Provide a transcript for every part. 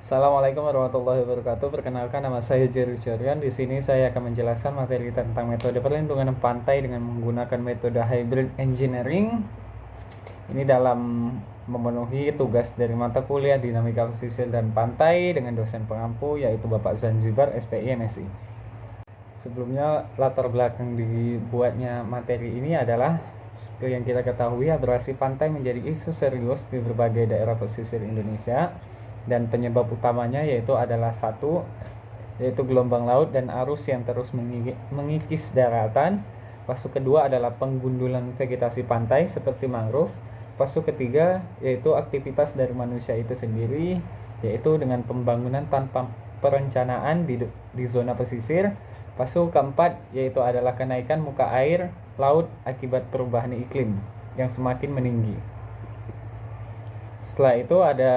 Assalamualaikum warahmatullahi wabarakatuh. Perkenalkan, nama saya Jerry Jorian. Di sini saya akan menjelaskan materi tentang metode perlindungan pantai dengan menggunakan metode hybrid engineering. Ini dalam memenuhi tugas dari mata kuliah Dinamika Pesisir dan Pantai dengan dosen pengampu yaitu Bapak Zanzibar SPI MSI. Sebelumnya, latar belakang dibuatnya materi ini adalah seperti yang kita ketahui, abrasi pantai menjadi isu serius di berbagai daerah pesisir Indonesia, dan penyebab utamanya yaitu gelombang laut dan arus yang terus mengikis daratan. Fase kedua adalah penggundulan vegetasi pantai seperti mangrove. Fase ketiga yaitu aktivitas dari manusia itu sendiri, yaitu dengan pembangunan tanpa perencanaan di zona pesisir. Fase keempat yaitu adalah kenaikan muka air laut akibat perubahan iklim yang semakin meninggi. Setelah itu ada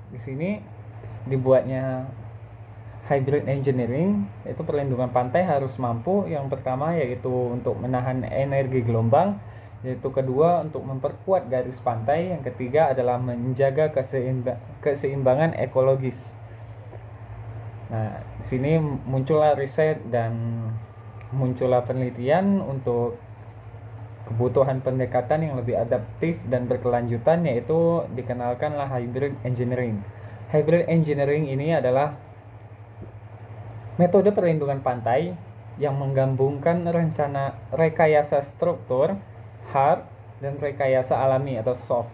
di sini dibuatnya hybrid engineering, yaitu perlindungan pantai harus mampu yang pertama yaitu untuk menahan energi gelombang, yaitu kedua untuk memperkuat garis pantai, yang ketiga adalah menjaga keseimbangan ekologis. Nah, di sini muncullah riset dan muncullah penelitian untuk kebutuhan pendekatan yang lebih adaptif dan berkelanjutan, yaitu dikenalkanlah hybrid engineering. Hybrid engineering ini adalah metode perlindungan pantai yang menggabungkan rencana rekayasa struktur hard dan rekayasa alami atau soft.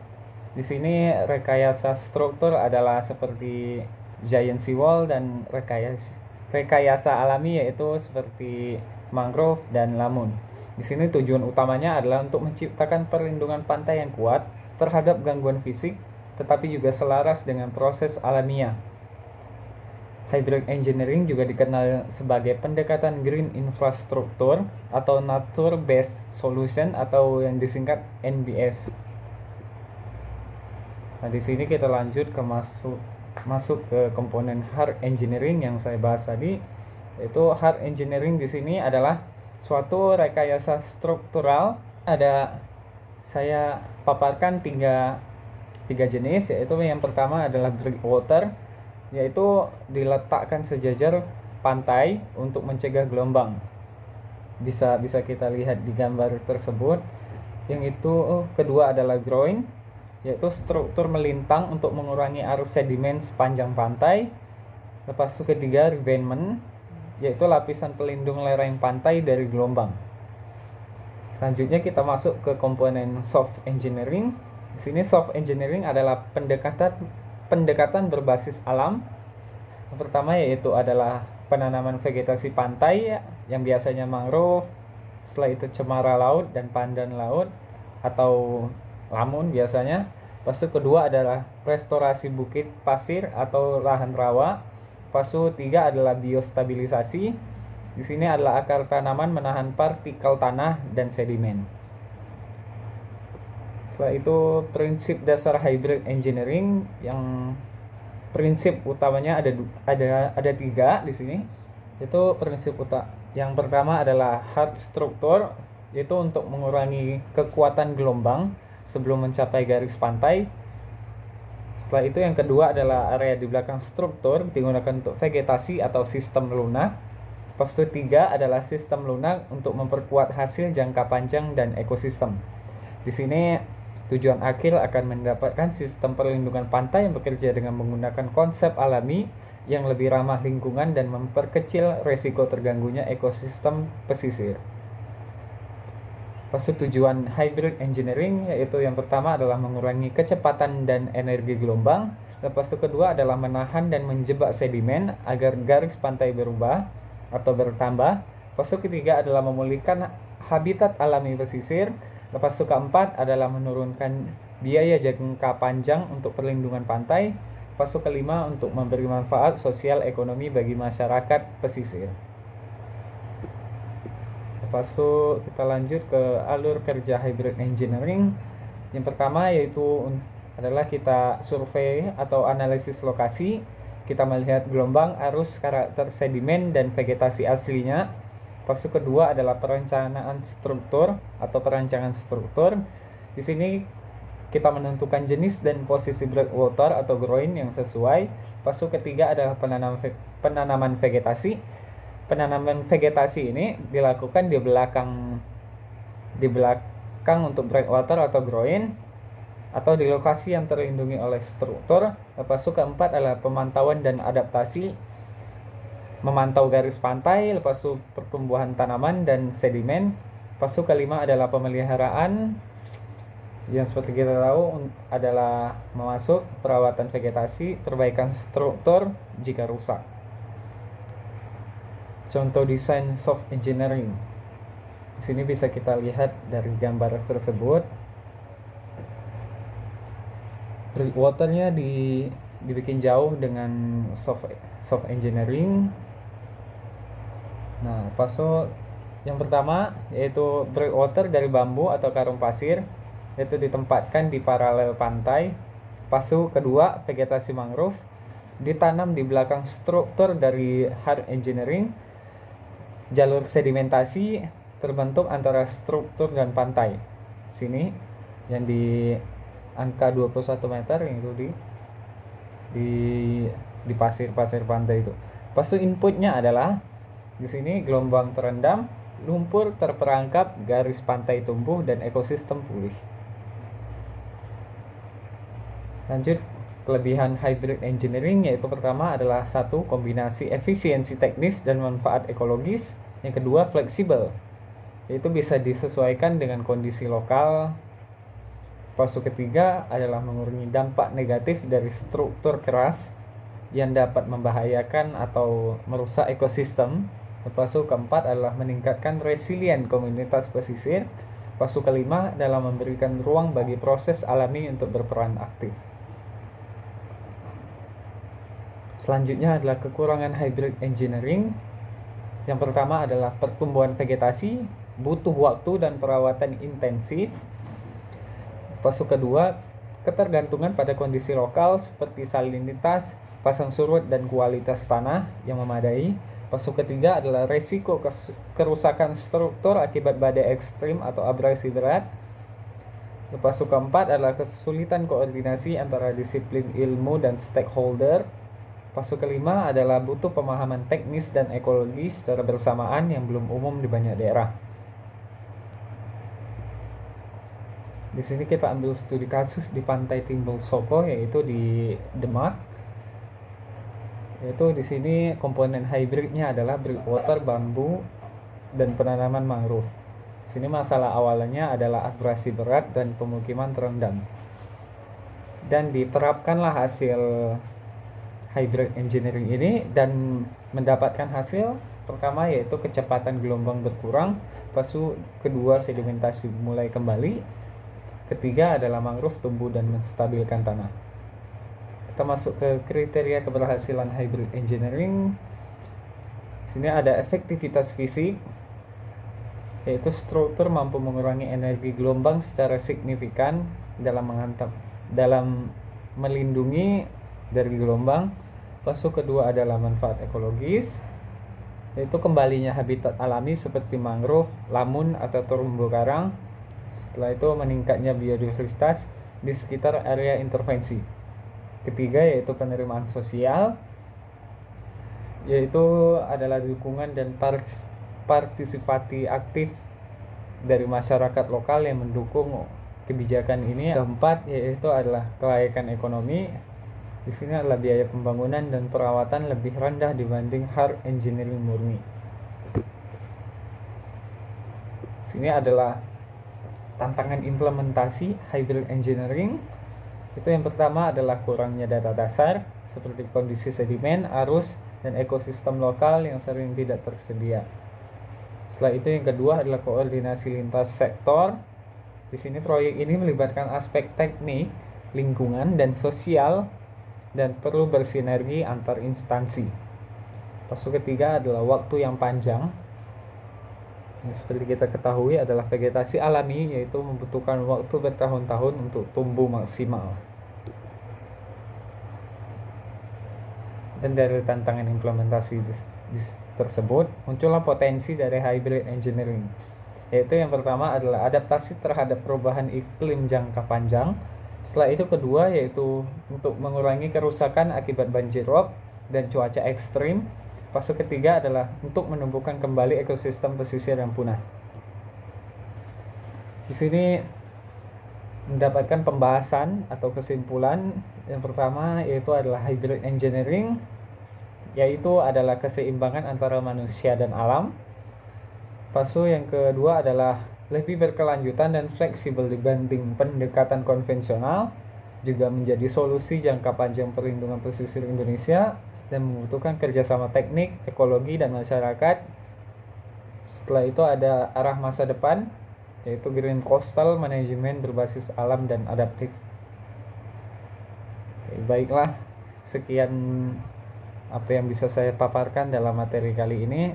Di sini rekayasa struktur adalah seperti giant seawall, dan rekayasa alami yaitu seperti mangrove dan lamun. Di sini tujuan utamanya adalah untuk menciptakan perlindungan pantai yang kuat terhadap gangguan fisik, tetapi juga selaras dengan proses alamiah. Hybrid engineering juga dikenal sebagai pendekatan green infrastructure atau nature based solution atau yang disingkat NBS. Nah, di sini kita lanjut ke masuk ke komponen hard engineering yang saya bahas tadi. Yaitu hard engineering di sini adalah suatu rekayasa struktural. Saya paparkan tiga jenis, yaitu yang pertama adalah breakwater, yaitu diletakkan sejajar pantai untuk mencegah gelombang. Bisa kita lihat di gambar tersebut. Yang itu kedua adalah groin, yaitu struktur melintang untuk mengurangi arus sedimen sepanjang pantai. Lepas itu ketiga revenement, yaitu lapisan pelindung lereng pantai dari gelombang. Selanjutnya kita masuk ke komponen soft engineering. Di sini soft engineering adalah pendekatan berbasis alam. Yang pertama yaitu adalah penanaman vegetasi pantai yang biasanya mangrove, setelah itu cemara laut dan pandan laut atau lamun biasanya. Fase kedua adalah restorasi bukit pasir atau lahan rawa. Fase 3 adalah biostabilisasi. Di sini adalah akar tanaman menahan partikel tanah dan sedimen. Setelah itu prinsip dasar hybrid engineering, yang prinsip utamanya ada tiga di sini. Itu prinsip yang pertama adalah hard structure, yaitu untuk mengurangi kekuatan gelombang sebelum mencapai garis pantai. Setelah itu yang kedua adalah area di belakang struktur digunakan untuk vegetasi atau sistem lunak. Fase 3 adalah sistem lunak untuk memperkuat hasil jangka panjang dan ekosistem. Di sini tujuan akhir akan mendapatkan sistem perlindungan pantai yang bekerja dengan menggunakan konsep alami yang lebih ramah lingkungan dan memperkecil resiko terganggunya ekosistem pesisir. Fase tujuan hybrid engineering yaitu yang pertama adalah mengurangi kecepatan dan energi gelombang. Lepas itu kedua adalah menahan dan menjebak sedimen agar garis pantai berubah atau bertambah. Fase ketiga adalah memulihkan habitat alami pesisir. Lepas itu keempat adalah menurunkan biaya jangka panjang untuk perlindungan pantai. Fase kelima untuk memberi manfaat sosial ekonomi bagi masyarakat pesisir. Lepas itu kita lanjut ke alur kerja hybrid engineering. Yang pertama yaitu adalah kita survei atau analisis lokasi. Kita melihat gelombang, arus, karakter sedimen, dan vegetasi aslinya. Fase kedua adalah perencanaan struktur atau perancangan struktur. Di sini kita menentukan jenis dan posisi breakwater atau groin yang sesuai. Fase ketiga adalah penanaman vegetasi. Penanaman vegetasi ini dilakukan di belakang untuk breakwater atau groin atau di lokasi yang terlindungi oleh struktur. Fase keempat adalah pemantauan dan adaptasi, memantau garis pantai, lepas itu pertumbuhan tanaman dan sedimen. Fase kelima adalah pemeliharaan, yang seperti kita tahu adalah memasuk perawatan vegetasi, perbaikan struktur jika rusak. Contoh desain soft engineering. Di sini bisa kita lihat dari gambar tersebut. Breakwaternya dibikin jauh dengan soft engineering. Nah, fase yang pertama yaitu breakwater dari bambu atau karung pasir, yaitu ditempatkan di paralel pantai. Fase kedua, vegetasi mangrove ditanam di belakang struktur dari hard engineering. Jalur sedimentasi terbentuk antara struktur dan pantai. Sini yang di angka 21 meter yang itu di pasir-pasir pantai itu. Fase inputnya adalah di sini gelombang terendam, lumpur terperangkap, garis pantai tumbuh dan ekosistem pulih. Lanjut, kelebihan hybrid engineering yaitu pertama adalah satu, kombinasi efisiensi teknis dan manfaat ekologis. Yang kedua, fleksibel, yaitu bisa disesuaikan dengan kondisi lokal. Fase ketiga adalah mengurangi dampak negatif dari struktur keras yang dapat membahayakan atau merusak ekosistem. Fase keempat adalah meningkatkan resilien komunitas pesisir. Fase kelima adalah memberikan ruang bagi proses alami untuk berperan aktif. Selanjutnya adalah kekurangan hybrid engineering. Yang pertama adalah pertumbuhan vegetasi, butuh waktu dan perawatan intensif. Fase kedua, ketergantungan pada kondisi lokal seperti salinitas, pasang surut dan kualitas tanah yang memadai. Fase ketiga adalah resiko kerusakan struktur akibat badai ekstrim atau abrasi berat. Fase keempat adalah kesulitan koordinasi antara disiplin ilmu dan stakeholder. Fase kelima adalah butuh pemahaman teknis dan ekologi secara bersamaan yang belum umum di banyak daerah. Di sini kita ambil studi kasus di Pantai Timbul Soko, yaitu di Demak. Yaitu di sini komponen hybridnya adalah breakwater, bambu, dan penanaman mangrove. Di sini masalah awalnya adalah abrasi berat dan pemukiman terendam. Dan diterapkanlah hasil hybrid engineering ini dan mendapatkan hasil pertama yaitu kecepatan gelombang berkurang, fase kedua sedimentasi mulai kembali, ketiga adalah mangrove tumbuh dan menstabilkan tanah. Kita masuk ke kriteria keberhasilan hybrid engineering. Sini ada efektivitas fisik, yaitu struktur mampu mengurangi energi gelombang secara signifikan dalam melindungi dari gelombang. Fase kedua adalah manfaat ekologis, yaitu kembalinya habitat alami seperti mangrove, lamun atau terumbu karang. Setelah itu meningkatnya biodiversitas di sekitar area intervensi. Ketiga yaitu penerimaan sosial, yaitu adalah dukungan dan partisipasi aktif dari masyarakat lokal yang mendukung kebijakan ini. Keempat yaitu adalah kelayakan ekonomi. Di sini adalah biaya pembangunan dan perawatan lebih rendah dibanding hard engineering murni. Sini adalah tantangan implementasi hybrid engineering. Itu yang pertama adalah kurangnya data dasar seperti kondisi sedimen, arus, dan ekosistem lokal yang sering tidak tersedia. Setelah itu yang kedua adalah koordinasi lintas sektor. Di sini proyek ini melibatkan aspek teknik, lingkungan, dan sosial dan perlu bersinergi antar instansi. Fase ketiga adalah waktu yang panjang. Yang seperti kita ketahui adalah vegetasi alami, yaitu membutuhkan waktu bertahun-tahun untuk tumbuh maksimal. Dan dari tantangan implementasi tersebut muncullah potensi dari hybrid engineering, yaitu yang pertama adalah adaptasi terhadap perubahan iklim jangka panjang. Setelah itu kedua yaitu untuk mengurangi kerusakan akibat banjir rob dan cuaca ekstrim. Fase ketiga adalah untuk menumbuhkan kembali ekosistem pesisir yang punah. Di sini mendapatkan pembahasan atau kesimpulan yang pertama yaitu adalah hybrid engineering, yaitu adalah keseimbangan antara manusia dan alam. Fase yang kedua adalah lebih berkelanjutan dan fleksibel dibanding pendekatan konvensional, juga menjadi solusi jangka panjang perlindungan pesisir Indonesia dan membutuhkan kerjasama teknik, ekologi, dan masyarakat. Setelah itu ada arah masa depan, yaitu Green Coastal Management berbasis alam dan adaptif. Baiklah, sekian apa yang bisa saya paparkan dalam materi kali ini.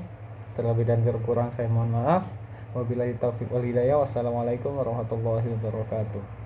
Terlebih dan terkurang saya mohon maaf. Wabillahi taufiq wal hidayah. Wassalamualaikum warahmatullahi wabarakatuh.